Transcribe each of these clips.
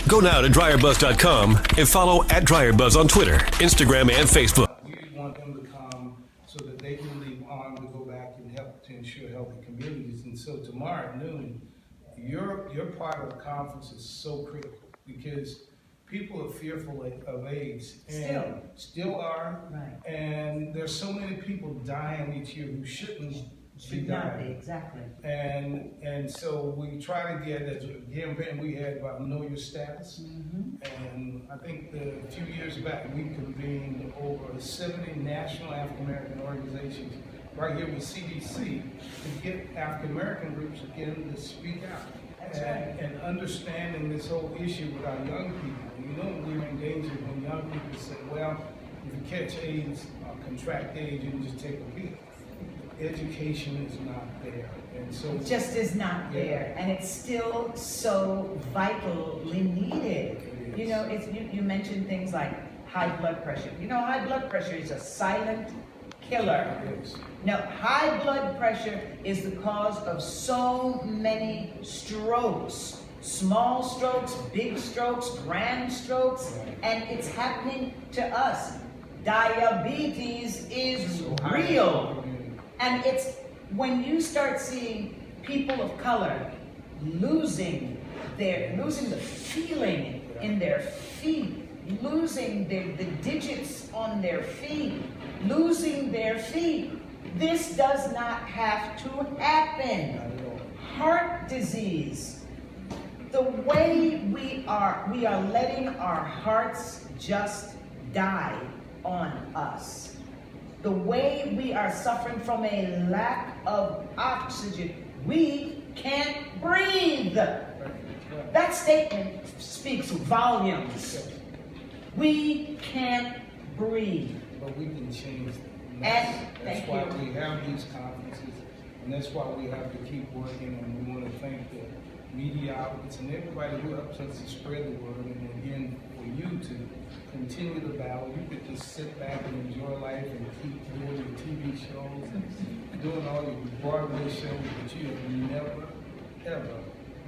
Go now to DryerBuzz.com and follow @DryerBuzz on Twitter, Instagram, and Facebook. We want them to come so that they can leave armed to go back and help to ensure healthy communities. And so tomorrow at noon, your part of the conference is so critical because people are fearful of AIDS and still are. Right. And there's so many people dying each year who shouldn't be dying. Exactly. And so we try to get, as a campaign we had about Know Your Status. And I think a few years back we convened over 70 national African American organizations right here with CDC to get African American groups again to speak out. And understanding this whole issue with our young people. You know we're in danger when young people say, well, if you catch AIDS or contract AIDS, you can just take a pill. Education is not there. And so it just is not there. And it's still so vitally needed. You know, you mentioned things like high blood pressure. You know, high blood pressure is a silent killer. Now, high blood pressure is the cause of so many strokes. Small strokes, big strokes, grand strokes, and it's happening to us. Diabetes is real. And it's when you start seeing people of color losing the feeling in their feet, losing the digits on their feet, losing their feet. This does not have to happen. Heart disease. The way we are letting our hearts just die on us. The way we are suffering from a lack of oxygen. We can't breathe. That statement speaks volumes. We can't breathe. But we can change that. That's why we have these conferences, and that's why we have to keep working, and we want to thank the media outlets and everybody who helps us to spread the word, and again, for you to continue the battle. You could just sit back and enjoy life and keep doing your TV shows and doing all your Broadway shows, but you have never, ever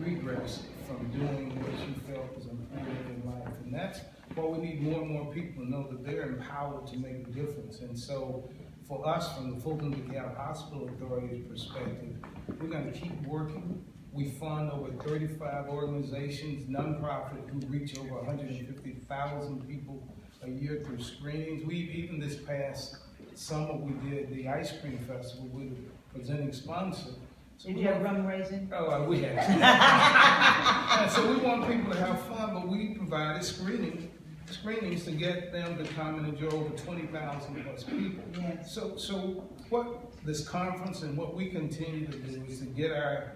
regressed from doing what you felt was important in life. And that's why we need more and more people to know that they're empowered to make a difference. And so for us, from the Fulton-Dekalb Hospital Authority's perspective, we're going to keep working. We fund over 35 organizations, nonprofit, who reach over 150,000 people a year through screenings. Even this past summer, we did the ice cream festival with a presenting sponsor. So did you have rum raising? Oh, we had. And so we want people to have fun, but we provided screenings to get them to come and enjoy over 20,000 plus people. Yes. So what this conference and what we continue to do is to get our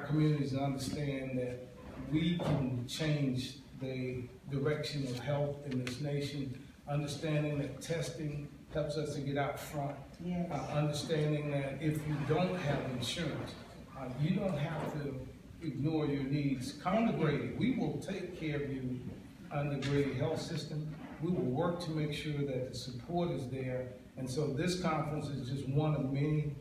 communities to understand that we can change the direction of health in this nation, understanding that testing helps us to get out front, understanding that if you don't have insurance, you don't have to ignore your needs. Come to Grady. We will take care of you under Grady Health System. We will work to make sure that the support is there. And so this conference is just one of many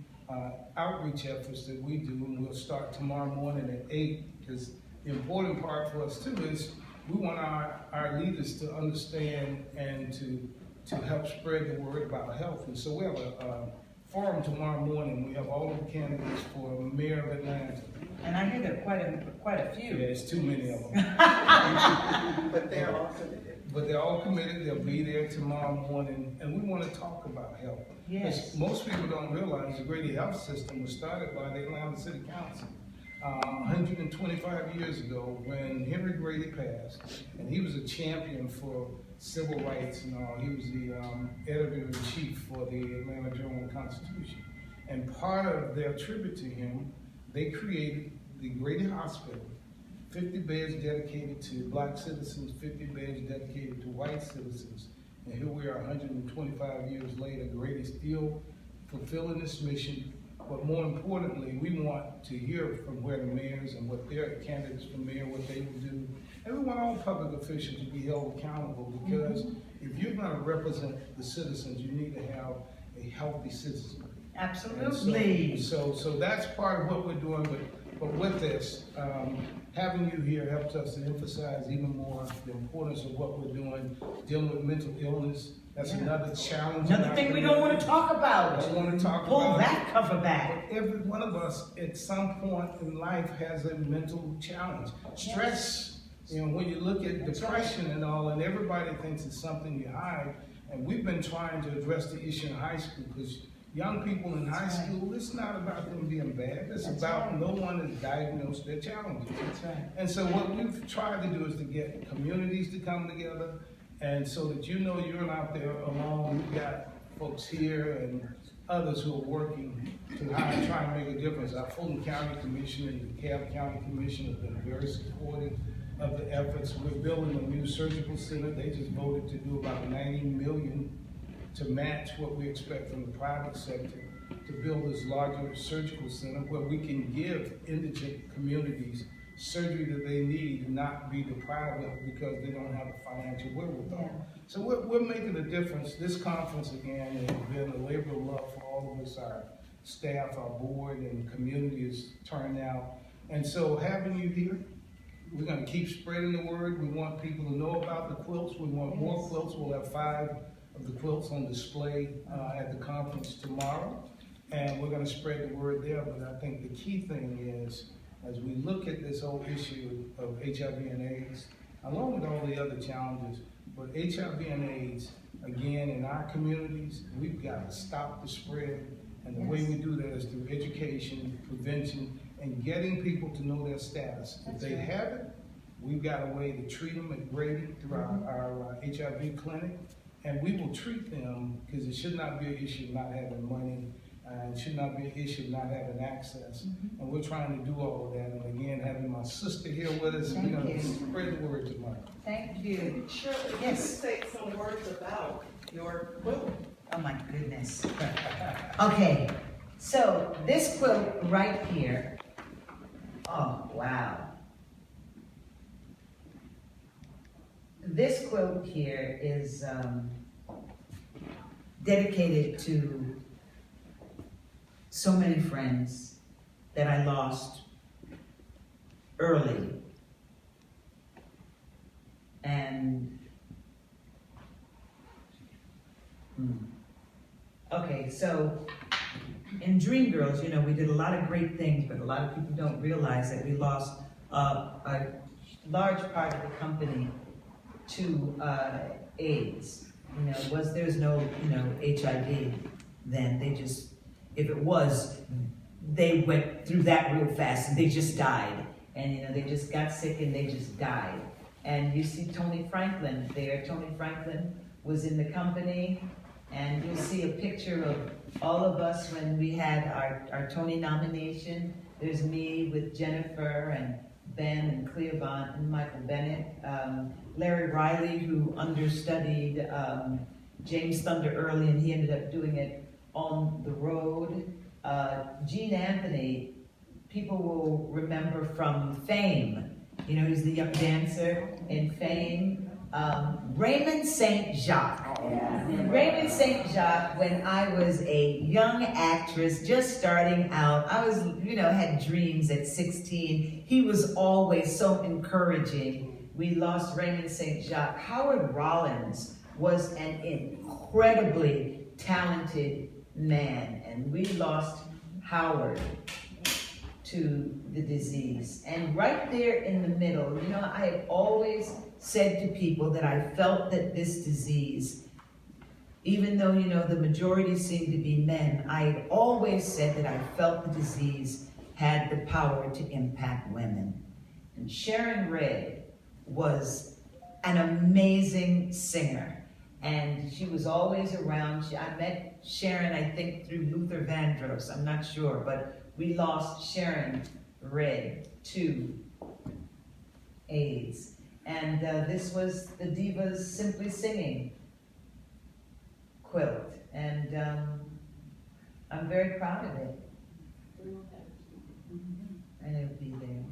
outreach efforts that we do, and we'll start tomorrow morning at 8, because the important part for us too is we want our leaders to understand and to help spread the word about health. And so we have a forum tomorrow morning. We have all of the candidates for mayor of Atlanta. And I hear there are quite a few. Yeah, it's too many of them. But they're all committed. But they're all committed. They'll be there tomorrow morning, and we want to talk about health. Yes. Most people don't realize the Grady Health System was started by the Atlanta City Council 125 years ago when Henry Grady passed, and he was a champion for civil rights and all. He was the editor-in-chief for the Atlanta Journal-Constitution. And part of their tribute to him, they created the Grady Hospital, 50 beds dedicated to black citizens, 50 beds dedicated to white citizens. And here we are 125 years later, Grady still fulfilling this mission. But more importantly, we want to hear from where the mayors and what their candidates for mayor, what they will do. And we want all public officials to be held accountable, because if you're going to represent the citizens, you need to have a healthy citizenry. Absolutely. So that's part of what we're doing. But with this, having you here helps us to emphasize even more the importance of what we're doing, dealing with mental illness. That's another challenge. Another thing we don't want to talk about. Don't want to talk Pull about that cover back. Every one of us at some point in life has a mental challenge. Stress, when you look at depression and all, and everybody thinks it's something you hide. And we've been trying to address the issue in high school because young people in high school, it's not about them being bad. It's about no one has diagnosed their challenges. That's right. And so what we've tried to do is to get communities to come together, and so that you're not there alone. We've got folks here and others who are working to try and make a difference. Our Fulton County Commission and the DeKalb County Commission have been very supportive of the efforts. We're building a new surgical center. They just voted to do about $90 million to match what we expect from the private sector to build this larger surgical center where we can give indigent communities surgery that they need and not be deprived of because they don't have the financial wherewithal. Yeah. So we're making a difference. This conference, again, has been a labor of love for all of us, our staff, our board, and community has turned out. And so having you here, we're going to keep spreading the word. We want people to know about the quilts. We want more quilts. We'll have 5 of the quilts on display at the conference tomorrow. And we're going to spread the word there. But I think the key thing is, as we look at this whole issue of HIV and AIDS, along with all the other challenges, but HIV and AIDS, again, in our communities, we've got to stop the spread. And the way we do that is through education, prevention, and getting people to know their status. If they have it, we've got a way to treat them and grade it through our HIV clinic. And we will treat them because it should not be an issue of not having money. It should not be an issue of not having access. And we're trying to do all of that. And again, having my sister here with us, we're going to spread the word tomorrow. Thank you. Shirley, Yes. say some words about your quilt. Oh my goodness. Okay, so this quilt right here, oh wow. This quilt here is dedicated to so many friends that I lost early. And okay, so in Dreamgirls, we did a lot of great things, but a lot of people don't realize that we lost a large part of the company to AIDS. There's no HIV then. They just, if it was, they went through that real fast and they just died. And they just got sick and they just died. And you see Tony Franklin there. Tony Franklin was in the company, and you'll see a picture of all of us when we had our Tony nomination. There's me with Jennifer and Ben and Cleavon and Michael Bennett. Larry Riley, who understudied James Thunder Early, and he ended up doing it on the road. Gene Anthony, people will remember from Fame. He's the young dancer in Fame. Raymond St. Jacques. Raymond St. Jacques, when I was a young actress just starting out, I was, had dreams at 16. He was always so encouraging. We lost Raymond St. Jacques. Howard Rollins was an incredibly talented man, and we lost Howard to the disease. And right there in the middle, I had always said to people that I felt that this disease, even though, the majority seemed to be men, I had always said that I felt the disease had the power to impact women. And Sharon Red was an amazing singer. And she was always around. I met Sharon, I think, through Luther Vandross. I'm not sure, but we lost Sharon Red to AIDS. And this was the Divas Simply Singing quilt. And I'm very proud of it. And it'll be there.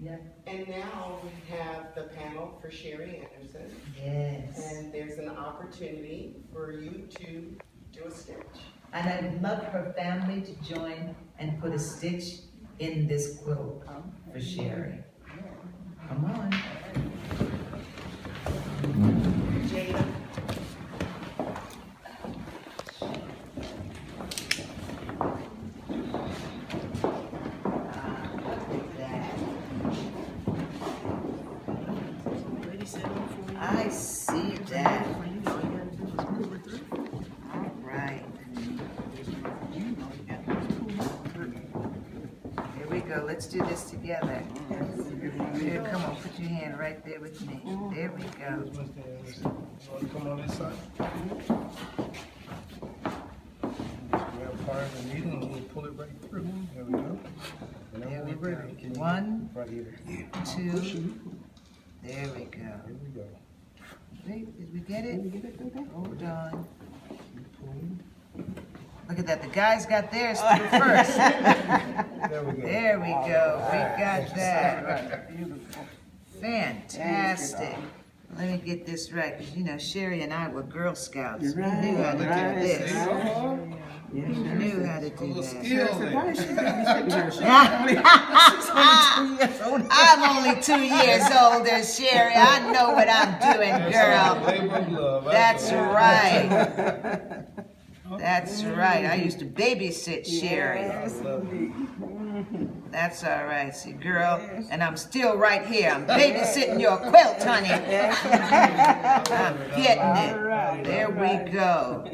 Yeah. And now we have the panel for Sherry Anderson. Yes. And there's an opportunity for you to do a stitch. And I'd love her family to join and put a stitch in this quilt for Sherry. Come on. Jada. I see that. All right. Here we go. Let's do this together. Here, come on, put your hand right there with me. There we go. Come on this side. Grab part of the needle and we'll pull it right through. There we go. And There then we we're go. ready. Can you- One, Right here. 2. There we go. Here we go. Wait, did we get it? Hold on. Look at that. The guys got theirs through first. There we go. There we go. We got that. Fantastic. Let me get this right, because you know, Sherry and I were Girl Scouts. We knew how to do this. We knew how to do that. I'm only 2 years older, Sherry. I know what I'm doing, girl. Labor of love. That's right. That's right. I used to babysit Sherry. That's all right, see, girl. And I'm still right here. I'm babysitting your quilt, honey. I'm getting it. There we go.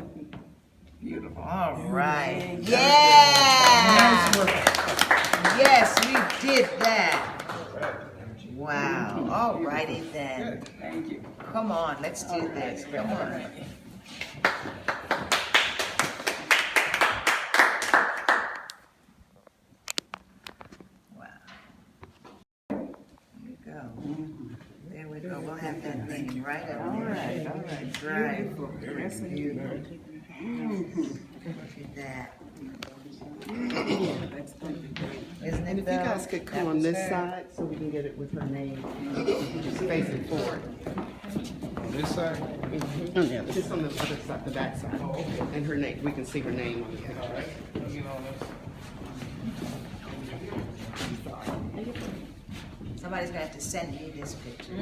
Beautiful. All right. Yeah. Yes, we did that. Wow. All righty then. Thank you. Come on, let's do this. Come on. Wow. There we go. There we go. We'll have that thing right up there. All right. Right. Beautiful. Yes, beautiful. Look at that. That's going to be great. Isn't And it if you though? guys could come on this side so we can get it with her name. Just facing forward. On this side? Just on the other side, the back side. Oh, okay. And her name, we can see her name on the picture. All right. Let me get on this. Somebody's gonna have to send me this picture.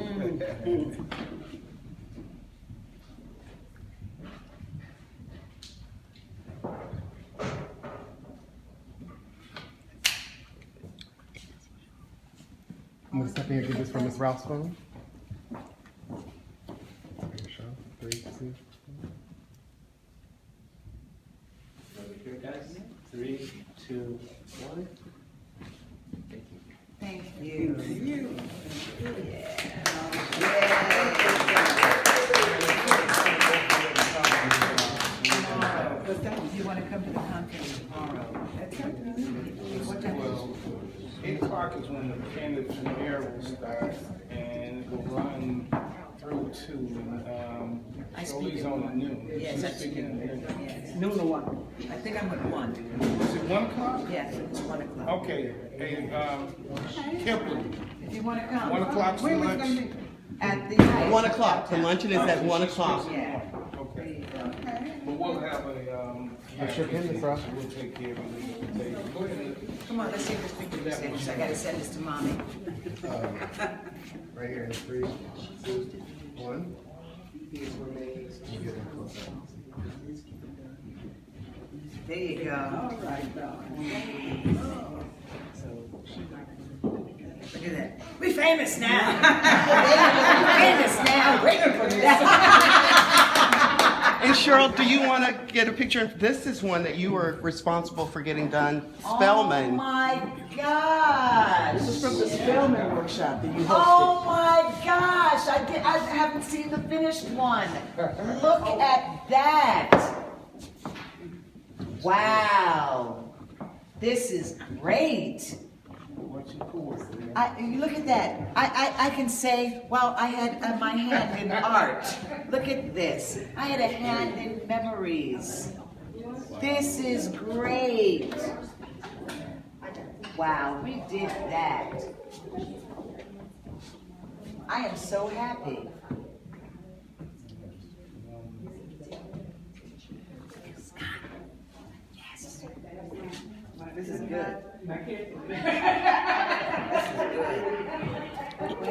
I'm gonna step in and get this from Miss Ralph's phone. Show. 3, 2. Here, guys. 3, 2, 1. Thank you. Do you want to come to the conference tomorrow? What time? Well, 8 o'clock is when the candidates and mayor will start, and it will run through to, I speak Shirley's at on at 1. noon. Yes, She's I speak speaking at at noon. Yes. Noon or one? I think I'm at 1. Is it 1 o'clock? Yes, it's 1 o'clock. Okay, hey, Kipling, If you want to come. 1 o'clock for lunch? At the. 1 o'clock, the luncheon is at 1 o'clock. Yeah. Okay. But we'll have a, Extra pen, Miss Ralph. we'll take care of it. Go ahead. Come on, let's see if this picture is finished. I gotta send this to mommy. Right here in 3, 2, 1. You get it close up. There you go. All right, darling. Look at that. We famous now. We famous now. Waiting for this. And Sheryl, do you want to get a picture? This is one that you were responsible for getting done, Oh Spellman. my gosh. This is from the Spellman workshop that you hosted. Oh my gosh. I haven't seen the finished one. Look at that. Wow. This is great. You look at that. I can say, well, I had my hand in art. Look at this. I had a hand in memories. This is great. Wow, we did that. I am so happy. Yes. This is good.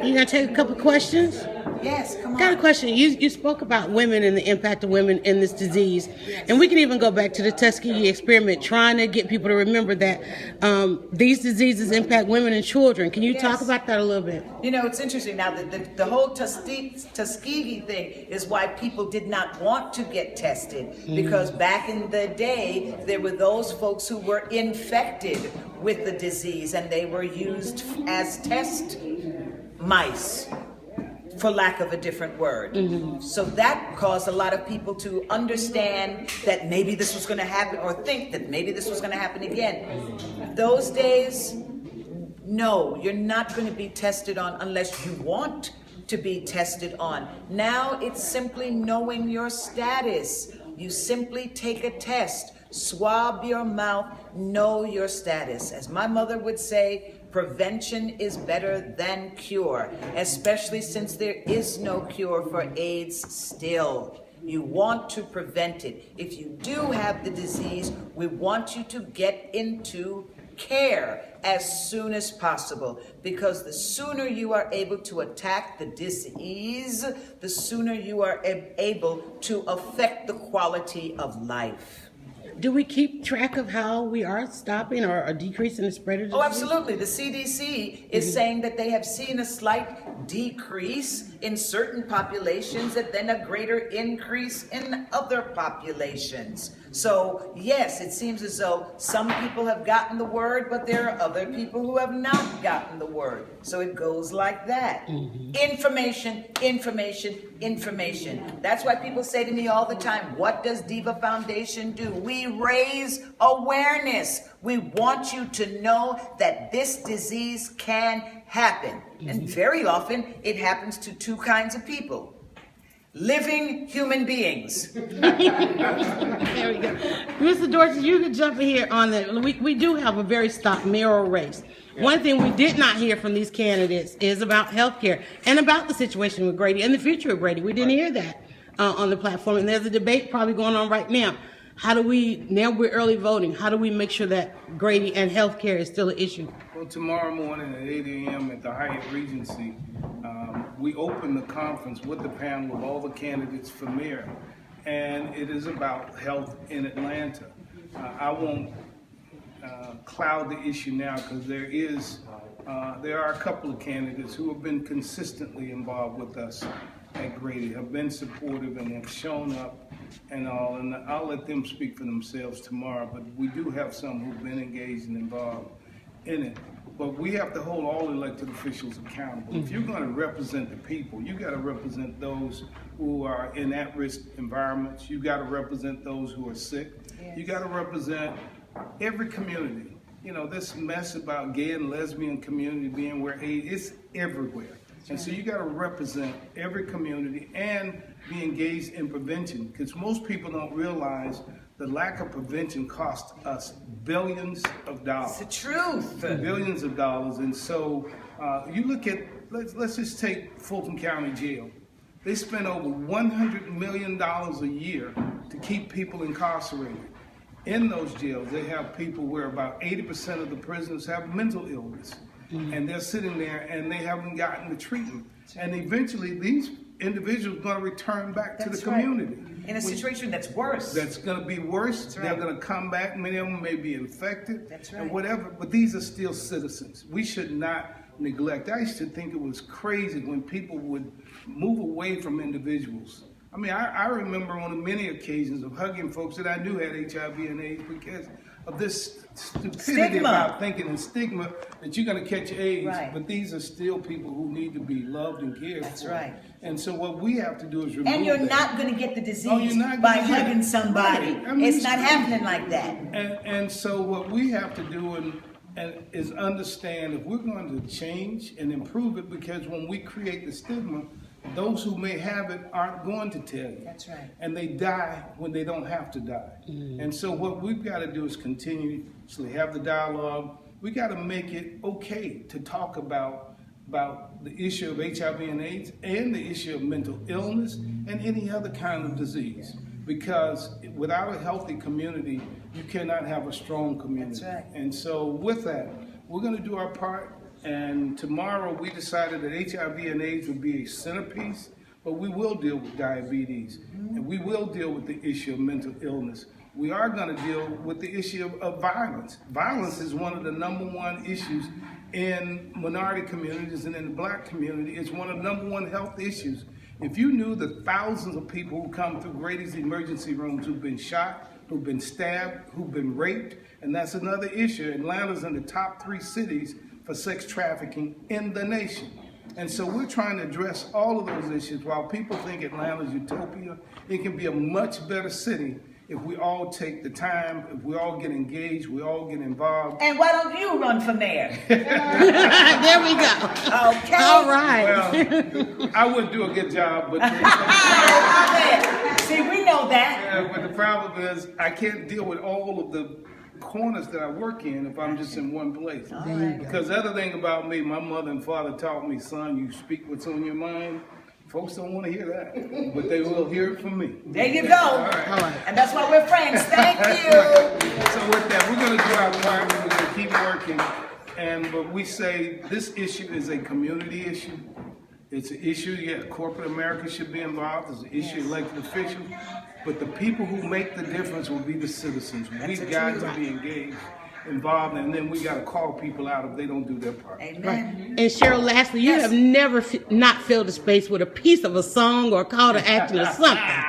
You gonna take a couple questions? Yes, come on. Got a question. You spoke about women and the impact of women in this disease, and we can even go back to the Tuskegee experiment, trying to get people to remember that these diseases impact women and children. Can you talk about that a little bit? You know, it's interesting now that the whole Tuskegee thing is why people did not want to get tested, because back in the day there were those folks who were infected with the disease and they were used as test mice, for lack of a different word. So that caused a lot of people to understand that maybe this was going to happen, or think that maybe this was going to happen again. Those days, no, you're not going to be tested on unless you want to be tested on. Now it's simply knowing your status. You simply take a test, swab your mouth, know your status. As my mother would say, prevention is better than cure, especially since there is no cure for AIDS still. You want to prevent it. If you do have the disease, we want you to get into care as soon as possible, because the sooner you are able to attack the disease, the sooner you are able to affect the quality of life. Do we keep track of how we are stopping or decreasing the spread of disease? Oh, absolutely. The CDC is saying that they have seen a slight decrease in certain populations and then a greater increase in other populations. So, yes, it seems as though some people have gotten the word, but there are other people who have not gotten the word. So it goes like that. Information, information, information. That's why people say to me all the time, what does Diva Foundation do? We raise awareness. We want you to know that this disease can happen. And very often it happens to two kinds of people. Living human beings. There we go. Mr. Dortch, you could jump in here on that. We do have a very stock mayoral race. One thing we did not hear from these candidates is about healthcare and about the situation with Grady and the future of Grady. We didn't hear that on the platform, and there's a debate probably going on right now. How do we, now we're early voting, how do we make sure that Grady and healthcare is still an issue? Well, tomorrow morning at 8 a.m. at the Hyatt Regency, we open the conference with the panel of all the candidates for mayor, and it is about health in Atlanta. I won't cloud the issue now, because there are a couple of candidates who have been consistently involved with us at Grady, have been supportive and have shown up and all, and I'll let them speak for themselves tomorrow, but we do have some who've been engaged and involved in it. But we have to hold all elected officials accountable. If you're going to represent the people, you got to represent those who are in at-risk environments. You got to represent those who are sick. You got to represent every community. You know, this mess about gay and lesbian community being where AIDS is everywhere. And so you got to represent every community and be engaged in prevention, because most people don't realize the lack of prevention costs us billions of dollars. It's the truth. Billions of dollars. And so you look at, let's just take Fulton County Jail. They spend over $100 million a year to keep people incarcerated. In those jails, they have people where about 80% of the prisoners have mental illness. And they're sitting there and they haven't gotten the treatment. And eventually these individuals are going to return back to the community. In a situation that's worse. That's going to be worse. They're going to come back. Many of them may be infected and whatever, but these are still citizens. We should not neglect. I used to think it was crazy when people would move away from individuals. I mean, I remember on many occasions of hugging folks that I knew had HIV and AIDS because of this stupidity about thinking and stigma that you're going to catch AIDS, but these are still people who need to be loved and cared for. That's right. And so what we have to do is remove And you're not going to get the disease by hugging somebody. Right. I mean, it's not happening like that. And so what we have to do is understand if we're going to change and improve it, because when we create the stigma, those who may have it aren't going to tell you. That's right. And they die when they don't have to die. And so what we've got to do is continuously have the dialogue. We got to make it okay to talk about the issue of HIV and AIDS and the issue of mental illness and any other kind of disease. Because without a healthy community, you cannot have a strong community. That's right. And so with that, we're going to do our part. And tomorrow we decided that HIV and AIDS would be a centerpiece, but we will deal with diabetes, and we will deal with the issue of mental illness. We are going to deal with the issue of violence. Violence is one of the #1 issues in minority communities and in the Black community. It's one of the #1 health issues. If you knew the thousands of people who come through Grady's emergency rooms who've been shot, who've been stabbed, who've been raped, and that's another issue. Atlanta's in the top 3 cities for sex trafficking in the nation. And so we're trying to address all of those issues. While people think Atlanta's utopia, it can be a much better city if we all take the time, if we all get engaged, we all get involved. And why don't you run for mayor? There we go. Okay. All right. Well, I would do a good job, but See, we know that. yeah, but the problem is I can't deal with all of the corners that I work in if I'm just in one place. Because the other thing about me, my mother and father taught me, son, you speak what's on your mind. Folks don't want to hear that, but they will hear it from me. There you go. All right. And that's why we're friends. Thank you. So with that, we're going to do our part. We're going to keep working. But we say this issue is a community issue. It's an issue, yeah, corporate America should be involved. It's an issue elected officials. But the people who make the difference will be the citizens. We've got to be engaged, involved, and then we got to call people out if they don't do their part. Amen. And Sheryl, lastly, you have never not filled a space with a piece of a song or a call to action or something.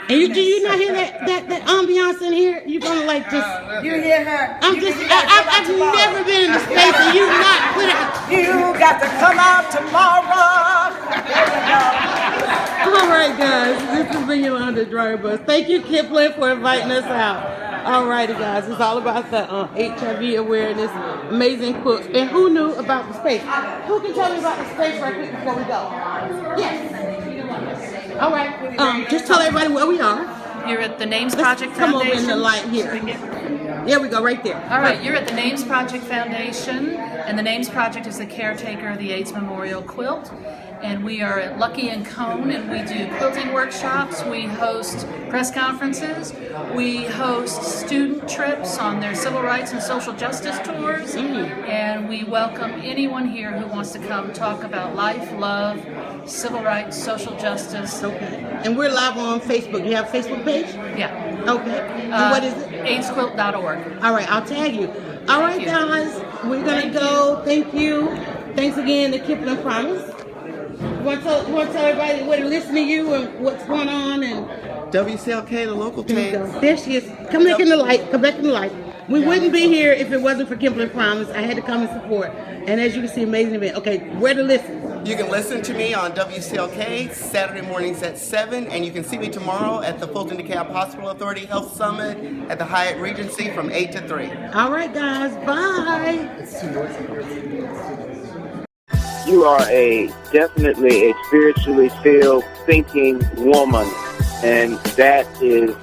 And do you not hear that ambiance in here? You're gonna like just. You hear her? I've never been in a space and you've not put it. You got to come out tomorrow. All right, guys. This has been Yolanda DryerBuzz. Thank you, Kipling, for inviting us out. All righty, guys. It's all about the HIV awareness, amazing quilts. And who knew about the space? Who can tell me about the space right quick before we go? Yes. All right. Just tell everybody where we are. You're at the Names Project Come Foundation. over in the light here. There we go, right there. All right, you're at the Names Project Foundation, and the Names Project is the caretaker of the AIDS Memorial Quilt. And we are at Lucky and Cone, and we do quilting workshops. We host press conferences. We host student trips on their civil rights and social justice tours. And we welcome anyone here who wants to come talk about life, love, civil rights, social justice. Okay. And we're live on Facebook. You have a Facebook page? Yeah. Okay. And what is it? AIDSquilt.org. All right, I'll tag you. All right, guys, we're going to go. Thank you. Thanks again to Kipling Promise. Want to tell everybody where to listen to you and what's going on and WCLK, the local there you tape. go. There she is. Come back in the light. Come back in the light. We wouldn't be here if it wasn't for Kipling Promise. I had to come and support. And as you can see, amazing event. Okay, where to listen? You can listen to me on WCLK Saturday mornings at 7, and you can see me tomorrow at the Fulton-Dekalb Hospital Authority Health Summit at the Hyatt Regency from 8 to 3. All right, guys. Bye. You are definitely a spiritually filled, thinking woman, and that is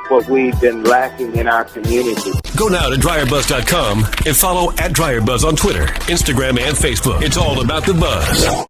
what we've been lacking in our community. Go now to DryerBuzz.com and follow @DryerBuzz on Twitter, Instagram, and Facebook. It's all about the buzz.